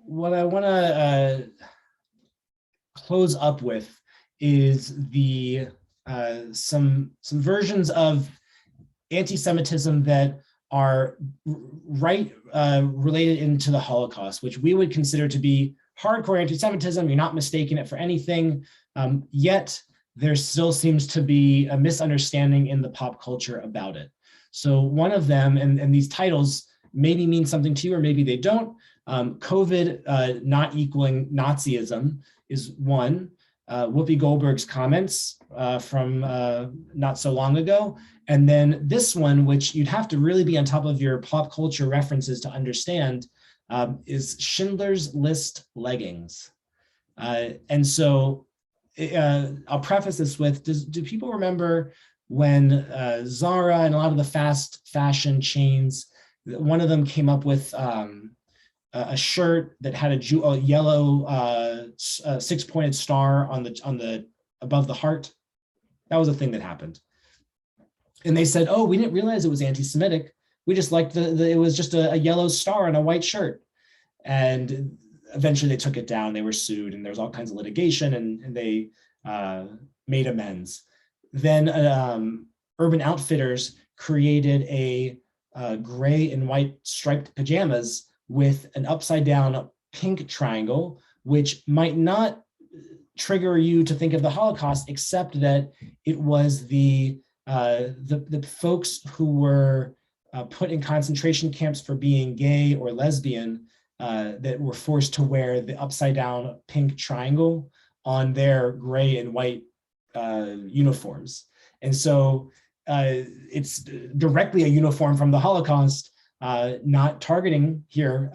what I want to close up with is the some versions of anti-Semitism that are related into the Holocaust, which we would consider to be hardcore anti-Semitism. You're not mistaking it for anything, yet there still seems to be a misunderstanding in the pop culture about it. So one of them, and these titles maybe mean something to you or maybe they don't. COVID not equaling Nazism is one. Whoopi Goldberg's comments from not so long ago. And then this one, which you'd have to really be on top of your pop culture references to understand, is Schindler's List leggings. And so I'll preface this with, do people remember when Zara and a lot of the fast fashion chains, one of them came up with a shirt that had a yellow 6-pointed star on the above the heart. That was a thing that happened. And they said, oh, we didn't realize it was anti-Semitic. We just liked it was just a yellow star on a white shirt. And eventually they took it down. They were sued, and there was all kinds of litigation, and they made amends. Then Urban Outfitters created a gray and white striped pajamas with an upside down pink triangle, which might not trigger you to think of the Holocaust, except that it was the folks who were put in concentration camps for being gay or lesbian that were forced to wear the upside down pink triangle on their gray and white uniforms. And so it's directly a uniform from the Holocaust, not targeting here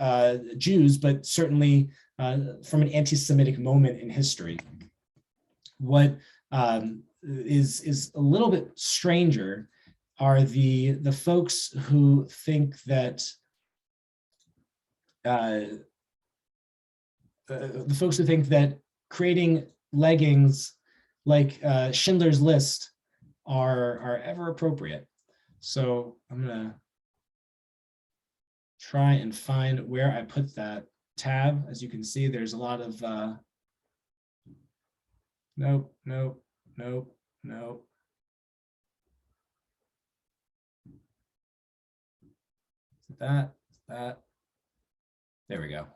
Jews, but certainly from an anti-Semitic moment in history. What is a little bit stranger are the folks who think that creating leggings like Schindler's List are ever appropriate. So I'm gonna try and find where I put that tab. As you can see, there's a lot of nope. That. There we go.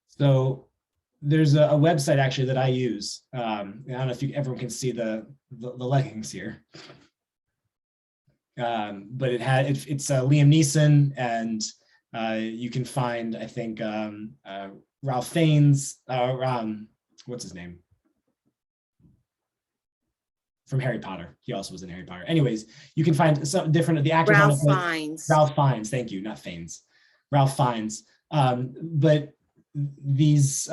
So there's a website actually that I use. I don't know if everyone can see the leggings here. But it's Liam Neeson, and you can find, I think, Ralph Fiennes, what's his name? From Harry Potter. He also was in Harry Potter. Anyways, you can find some different, the actors. Ralph Fiennes. Ralph Fiennes, thank you, not Fiennes. Ralph Fiennes. But these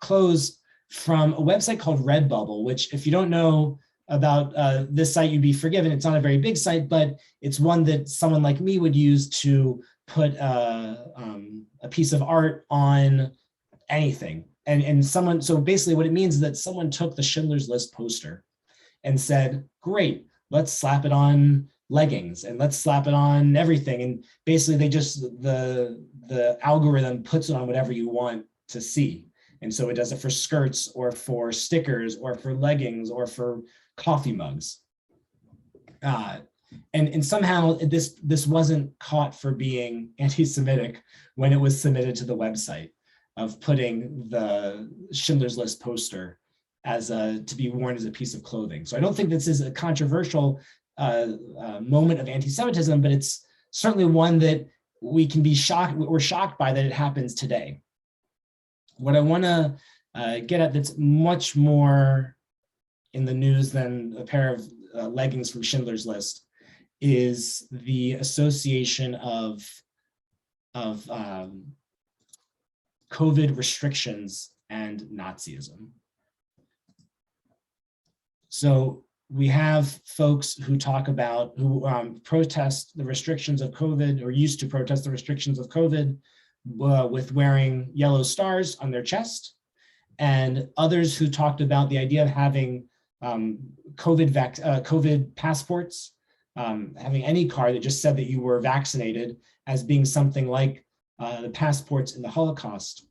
clothes from a website called Redbubble, which if you don't know about this site, you'd be forgiven. It's not a very big site, but it's one that someone like me would use to put a piece of art on anything. And someone, so basically what it means is that someone took the Schindler's List poster and said, great, let's slap it on leggings and let's slap it on everything. And basically they just, the algorithm puts it on whatever you want to see. And so it does it for skirts or for stickers or for leggings or for coffee mugs. And somehow this wasn't caught for being anti-Semitic when it was submitted to the website of putting the Schindler's List poster as to be worn as a piece of clothing. So I don't think this is a controversial moment of anti-Semitism, but it's certainly one that we can be shocked, we're shocked by that it happens today. What I wanna get at that's much more in the news than a pair of leggings from Schindler's List is the association of COVID restrictions and Nazism. So we have folks who talk about, who protest the restrictions of COVID, or used to protest the restrictions of COVID with wearing yellow stars on their chest, and others who talked about the idea of having COVID passports, having any card that just said that you were vaccinated, as being something like the passports in the Holocaust.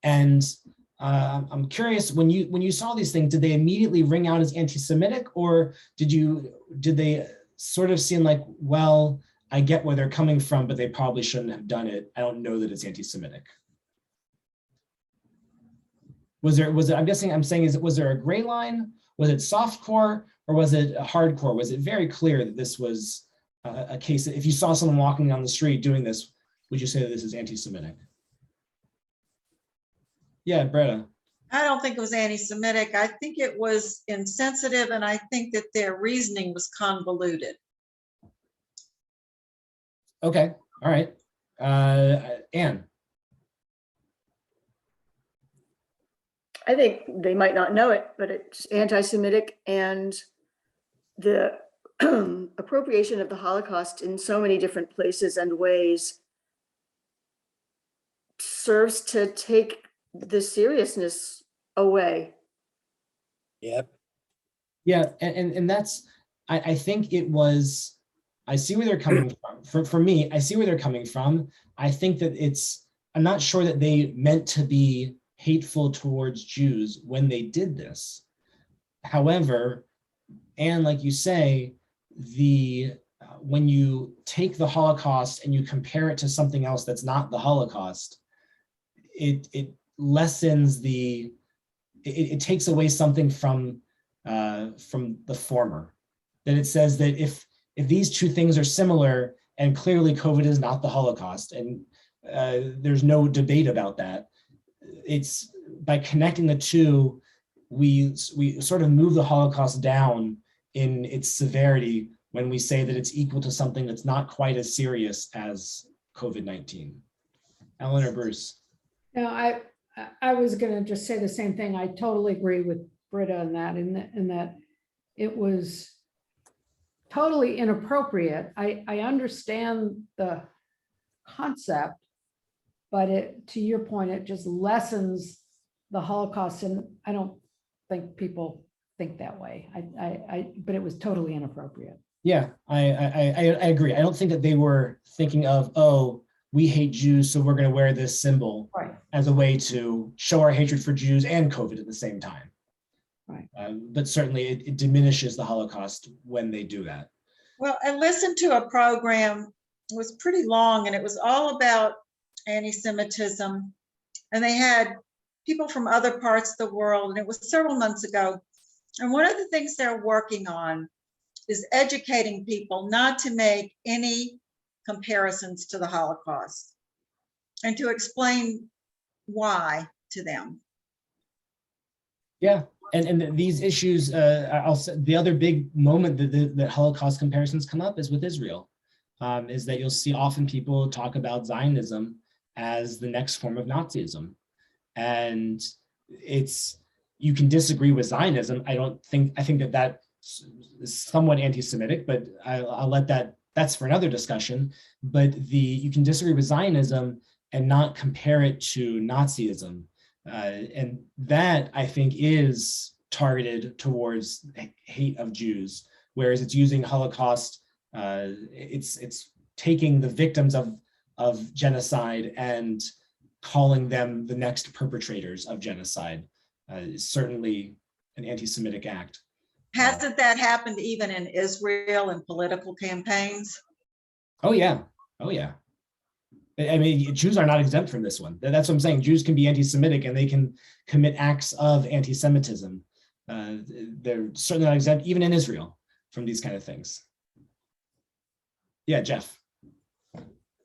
And I'm curious, when you saw these things, did they immediately ring out as anti-Semitic, or did they sort of seem like, well, I get where they're coming from, but they probably shouldn't have done it. I don't know that it's anti-Semitic. Was it, I'm saying, was there a gray line? Was it softcore or was it hardcore? Was it very clear that this was a case that if you saw someone walking down the street doing this, would you say that this is anti-Semitic? Yeah, Bretta. I don't think it was anti-Semitic. I think it was insensitive, and I think that their reasoning was convoluted. Okay, all right. Anne. I think they might not know it, but it's anti-Semitic, and the appropriation of the Holocaust in so many different places and ways serves to take the seriousness away. Yep. Yeah, and that's, I think it was, I see where they're coming from. For me, I see where they're coming from. I think that I'm not sure that they meant to be hateful towards Jews when they did this. However, and like you say, when you take the Holocaust and you compare it to something else that's not the Holocaust, it lessens it takes away something from the former. That it says that if these two things are similar, and clearly COVID is not the Holocaust, and there's no debate about that, it's by connecting the two, we sort of move the Holocaust down in its severity when we say that it's equal to something that's not quite as serious as COVID-19. Ellen or Bruce? No, I was going to just say the same thing. I totally agree with Britta in that it was totally inappropriate. I understand the concept, but to your point, it just lessens the Holocaust, and I don't think people think that way. But it was totally inappropriate. Yeah, I agree. I don't think that they were thinking of, oh, we hate Jews, so we're going to wear this symbol as a way to show our hatred for Jews and COVID at the same time. Right. But certainly it diminishes the Holocaust when they do that. Well, I listened to a program, it was pretty long, and it was all about anti-Semitism. And they had people from other parts of the world, and it was several months ago. And one of the things they're working on is educating people not to make any comparisons to the Holocaust and to explain why to them. Yeah, and these issues, I'll say the other big moment that Holocaust comparisons come up is with Israel, is that you'll see often people talk about Zionism as the next form of Nazism. And you can disagree with Zionism. I think that is somewhat anti-Semitic, but I'll let that's for another discussion. But you can disagree with Zionism and not compare it to Nazism. And that, I think, is targeted towards hate of Jews, whereas it's using Holocaust, it's taking the victims of genocide and calling them the next perpetrators of genocide. Is certainly an anti-Semitic act. Hasn't that happened even in Israel in political campaigns? Oh yeah, oh yeah. I mean, Jews are not exempt from this one. That's what I'm saying. Jews can be anti-Semitic and they can commit acts of anti-Semitism. They're certainly not exempt, even in Israel, from these kind of things. Yeah, Jeff.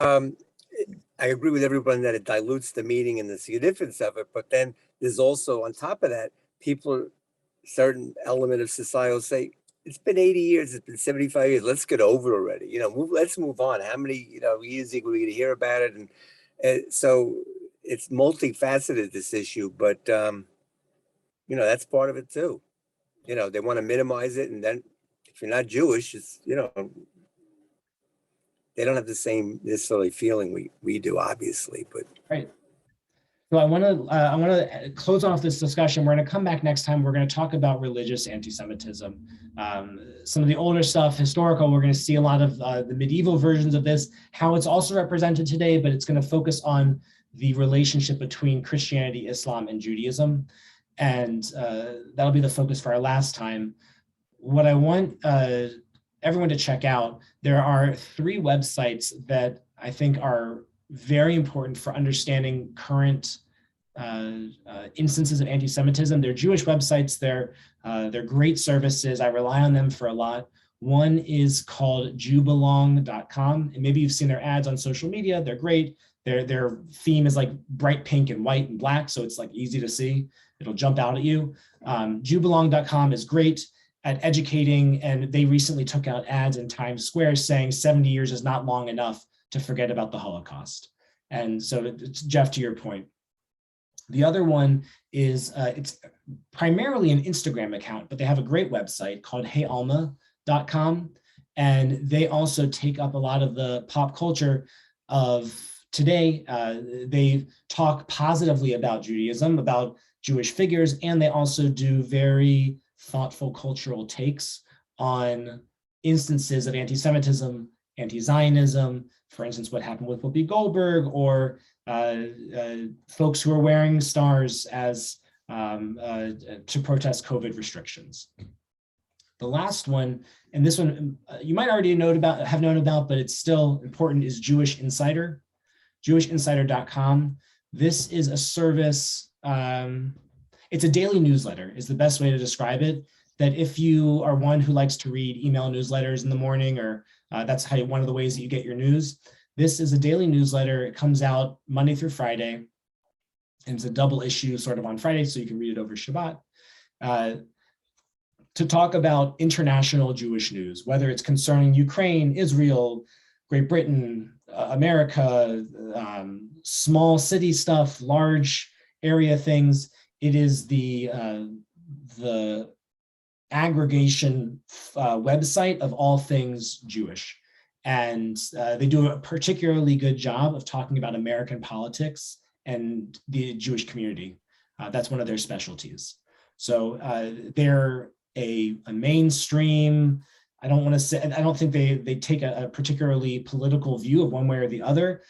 I agree with everyone that it dilutes the meaning and the significance of it, but then there's also, on top of that, certain element of society will say, it's been 80 years, it's been 75 years, let's get over it already. Let's move on. How many, years are we going to hear about it? And so it's multifaceted, this issue, but, that's part of it too. They want to minimize it. And then if you're not Jewish, it's, they don't have the same necessarily feeling we do, obviously, but. Right. So I want to close off this discussion. We're going to come back next time. We're going to talk about religious anti-Semitism. Some of the older stuff, historical, we're going to see a lot of the medieval versions of this, how it's also represented today, but it's going to focus on the relationship between Christianity, Islam, and Judaism. And that'll be the focus for our last time. What I want everyone to check out, there are 3 websites that I think are very important for understanding current instances of anti-Semitism. They're Jewish websites. They're great services. I rely on them for a lot. One is called jewbelong.com, and maybe you've seen their ads on social media. They're great. Their theme is like bright pink and white and black, so it's like easy to see. It'll jump out at you. Jewbelong.com is great at educating, and they recently took out ads in Times Square saying 70 years is not long enough to forget about the Holocaust. And so it's, Jeff, to your point. The other one is, it's primarily an Instagram account, but they have a great website called heyalma.com. And they also take up a lot of the pop culture of today. They talk positively about Judaism, about Jewish figures, and they also do very thoughtful cultural takes on instances of anti-Semitism, anti-Zionism, for instance, what happened with Whoopi Goldberg, or folks who are wearing stars as to protest COVID restrictions. The last one, and this one you might already have known about, but it's still important, is Jewish Insider, jewishinsider.com. This is a service, it's a daily newsletter is the best way to describe it, that if you are one who likes to read email newsletters in the morning, or that's one of the ways that you get your news. This is a daily newsletter. It comes out Monday through Friday, and it's a double issue sort of on Friday, so you can read it over Shabbat, to talk about international Jewish news, whether it's concerning Ukraine, Israel, Great Britain, America, small city stuff, large area things. It is the aggregation website of all things Jewish. And they do a particularly good job of talking about American politics and the Jewish community. That's one of their specialties. So they're a mainstream, I don't think they take a particularly political view of one way or the other.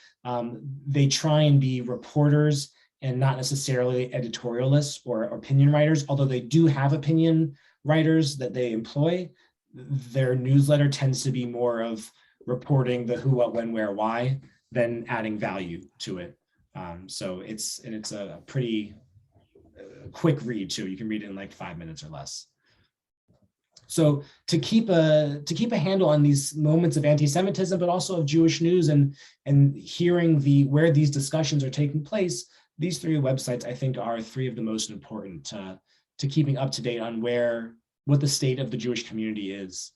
They try and be reporters and not necessarily editorialists or opinion writers, although they do have opinion writers that they employ. Their newsletter tends to be more of reporting the who, what, when, where, why, than adding value to it. So it's a pretty quick read too. You can read it in like 5 minutes or less. So to keep a handle on these moments of anti-Semitism, but also of Jewish news, and hearing where these discussions are taking place, these three websites I think are three of the most important to keeping up to date on what the state of the Jewish community is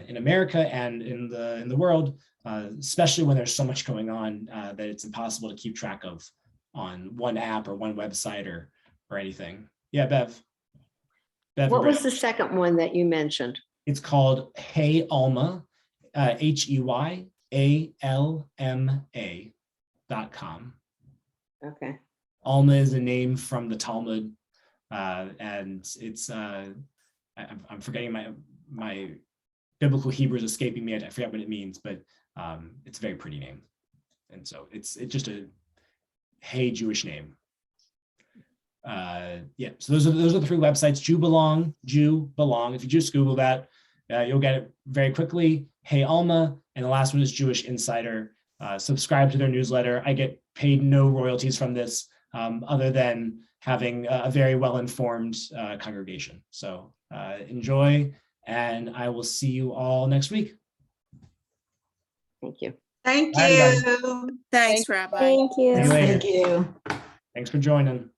in America and in the world, especially when there's so much going on that it's impossible to keep track of on one app or one website or anything. Yeah, Bev. What was the second one that you mentioned? It's called Hey Alma, HEYALMA.com. Okay. Alma is a name from the Talmud, and it's I'm forgetting my biblical Hebrew is escaping me. I forget what it means, but it's a very pretty name, and so it's just a hey Jewish name. Yeah, so those are the three websites. Jew Belong. If you just Google that, you'll get it very quickly. Hey Alma, and the last one is Jewish Insider. Subscribe to their newsletter. I get paid no royalties from this, other than having a very well-informed congregation. So enjoy, and I will see you all next week. Thank you. Thank Bye, everybody. you. Thanks, Rabbi. Thank you. See you later. Thank you. Thanks for joining.